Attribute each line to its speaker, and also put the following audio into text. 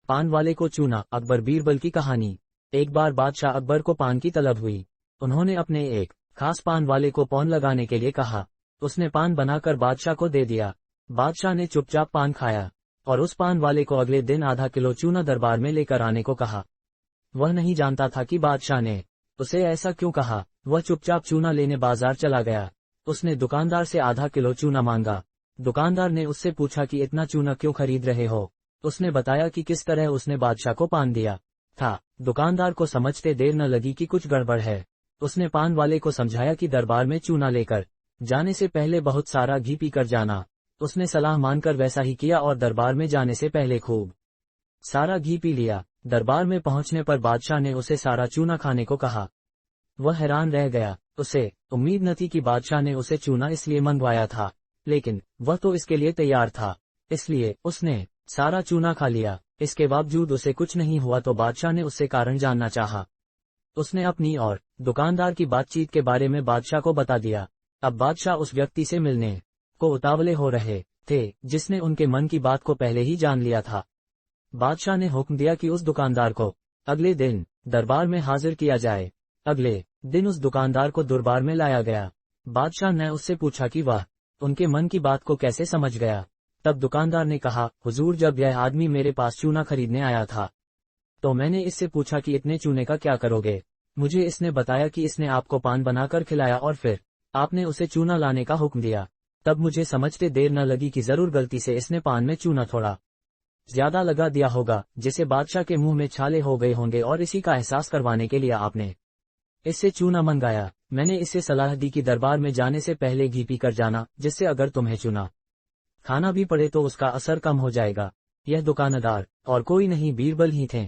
Speaker 1: पान वाले को चूना। अकबर बीरबल की कहानी। एक बार बादशाह अकबर को पान की तलब हुई। उन्होंने अपने एक खास पान वाले को पौन लगाने के लिए कहा। उसने पान बनाकर बादशाह को दे दिया। बादशाह ने चुपचाप पान खाया और उस पान वाले को अगले दिन आधा किलो चूना दरबार में लेकर आने को कहा। वह नहीं जानता था कि बादशाह ने उसे ऐसा क्यों कहा। वह चुपचाप चूना लेने बाजार चला गया। उसने दुकानदार से आधा किलो चूना मांगा। दुकानदार ने उससे पूछा कि इतना चूना क्यों खरीद रहे हो। उसने बताया कि किस तरह उसने बादशाह को पान दिया था। दुकानदार को समझते देर न लगी कि कुछ गड़बड़ है। उसने पान वाले को समझाया कि दरबार में चूना लेकर जाने से पहले बहुत सारा घी पीकर जाना। उसने सलाह मानकर वैसा ही किया और दरबार में जाने से पहले खूब सारा घी पी लिया। दरबार में पहुंचने पर बादशाह ने उसे सारा चूना खाने को कहा। वह हैरान रह गया। उसे उम्मीद न थी कि बादशाह ने उसे चूना इसलिए मंगवाया था, लेकिन वह तो इसके लिए तैयार था, इसलिए उसने सारा चूना खा लिया। इसके बावजूद उसे कुछ नहीं हुआ तो बादशाह ने उससे कारण जानना चाहा। उसने अपनी और दुकानदार की बातचीत के बारे में बादशाह को बता दिया। अब बादशाह उस व्यक्ति से मिलने को उतावले हो रहे थे जिसने उनके मन की बात को पहले ही जान लिया था। बादशाह ने हुक्म दिया कि उस दुकानदार को अगले दिन दरबार में हाजिर किया जाए। अगले दिन उस दुकानदार को दरबार में लाया गया। बादशाह ने उससे पूछा कि वह उनके मन की बात को कैसे समझ गया। तब दुकानदार ने कहा, हुजूर, जब यह आदमी मेरे पास चूना खरीदने आया था तो मैंने इससे पूछा कि इतने चूने का क्या करोगे। मुझे इसने बताया कि इसने आपको पान बनाकर खिलाया और फिर आपने उसे चूना लाने का हुक्म दिया। तब मुझे समझते देर न लगी कि जरूर गलती से इसने पान में चूना थोड़ा ज्यादा लगा दिया होगा, जिसे बादशाह के मुंह में छाले हो गए होंगे और इसी का एहसास करवाने के लिए आपने इससे चूना मंगाया। मैंने इससे सलाह दी कि दरबार में जाने से पहले घी पी कर जाना, जिससे अगर तुम्हें चूना खाना भी पड़े तो उसका असर कम हो जाएगा। यह दुकानदार और कोई नहीं बीरबल ही थे।